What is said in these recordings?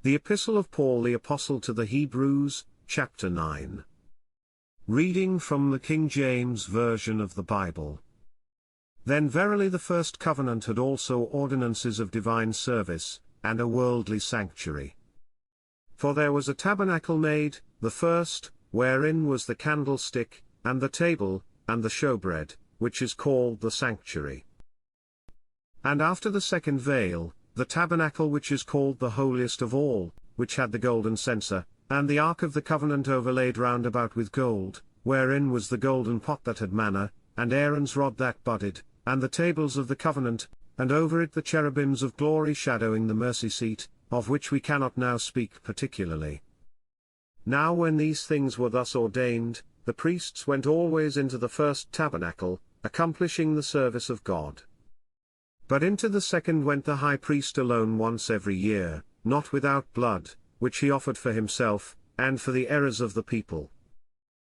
The Epistle of Paul the Apostle to the Hebrews, chapter 9. Reading from the King James Version of the Bible. Then verily the first covenant had also ordinances of divine service, and a worldly sanctuary. For there was a tabernacle made, the first, wherein was the candlestick, and the table, and the shewbread, which is called the sanctuary. And after the second veil, the tabernacle which is called the holiest of all, which had the golden censer, and the ark of the covenant overlaid round about with gold, wherein was the golden pot that had manna, and Aaron's rod that budded, and the tables of the covenant, and over it the cherubims of glory shadowing the mercyseat, of which we cannot now speak particularly. Now when these things were thus ordained, the priests went always into the first tabernacle, accomplishing the service of God. But into the second went the high priest alone once every year, not without blood, which he offered for himself, and for the errors of the people.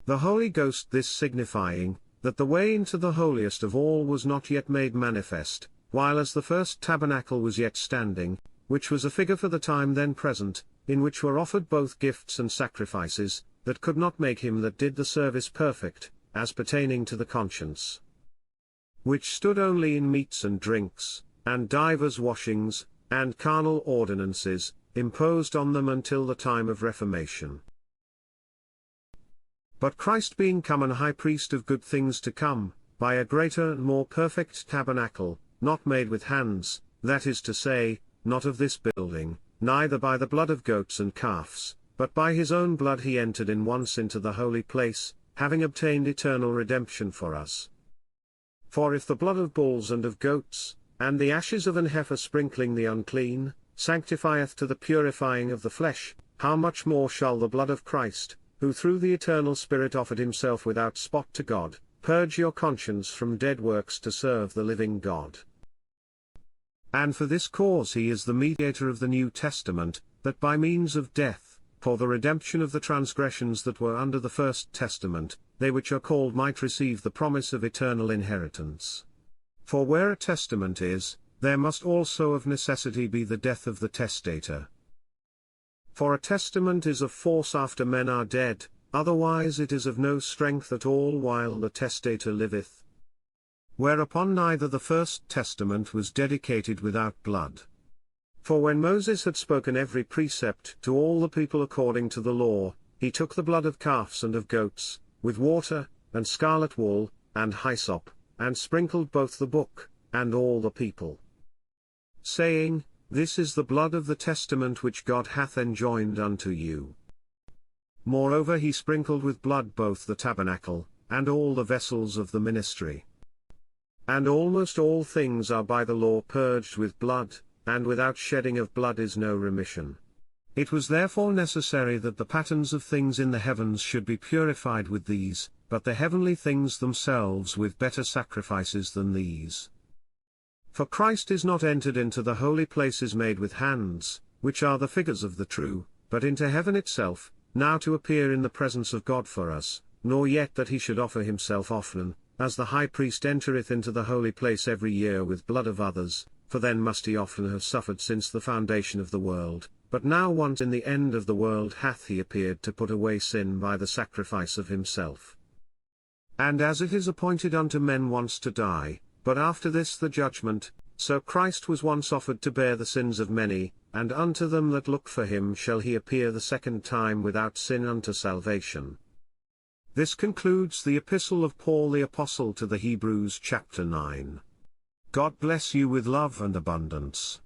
The Holy Ghost this signifying, that the way into the holiest of all was not yet made manifest, while as the first tabernacle was yet standing, which was a figure for the time then present, in which were offered both gifts and sacrifices, that could not make him that did the service perfect, as pertaining to the conscience. Which stood only in meats and drinks, and divers washings, and carnal ordinances, imposed on them until the time of Reformation. But Christ being come an high priest of good things to come, by a greater and more perfect tabernacle, not made with hands, that is to say, not of this building, neither by the blood of goats and calves, but by his own blood he entered in once into the holy place, having obtained eternal redemption for us. For if the blood of bulls and of goats, and the ashes of an heifer sprinkling the unclean, sanctifieth to the purifying of the flesh, how much more shall the blood of Christ, who through the eternal Spirit offered himself without spot to God, purge your conscience from dead works to serve the living God. And for this cause he is the mediator of the New Testament, that by means of death, for the redemption of the transgressions that were under the first testament, they which are called might receive the promise of eternal inheritance. For where a testament is, there must also of necessity be the death of the testator. For a testament is of force after men are dead, otherwise it is of no strength at all while the testator liveth. Whereupon neither the first testament was dedicated without blood. For when Moses had spoken every precept to all the people according to the law, he took the blood of calves and of goats, with water, and scarlet wool, and hyssop, and sprinkled both the book, and all the people. Saying, This is the blood of the testament which God hath enjoined unto you. Moreover he sprinkled with blood both the tabernacle, and all the vessels of the ministry. And almost all things are by the law purged with blood, and without shedding of blood is no remission. It was therefore necessary that the patterns of things in the heavens should be purified with these, but the heavenly things themselves with better sacrifices than these. For Christ is not entered into the holy places made with hands, which are the figures of the true, but into heaven itself, now to appear in the presence of God for us, nor yet that he should offer himself often, as the high priest entereth into the holy place every year with blood of others, for then must he often have suffered since the foundation of the world. But now once in the end of the world hath he appeared to put away sin by the sacrifice of himself. And as it is appointed unto men once to die, but after this the judgment, so Christ was once offered to bear the sins of many, and unto them that look for him shall he appear the second time without sin unto salvation. This concludes the Epistle of Paul the Apostle to the Hebrews chapter 9. God bless you with love and abundance.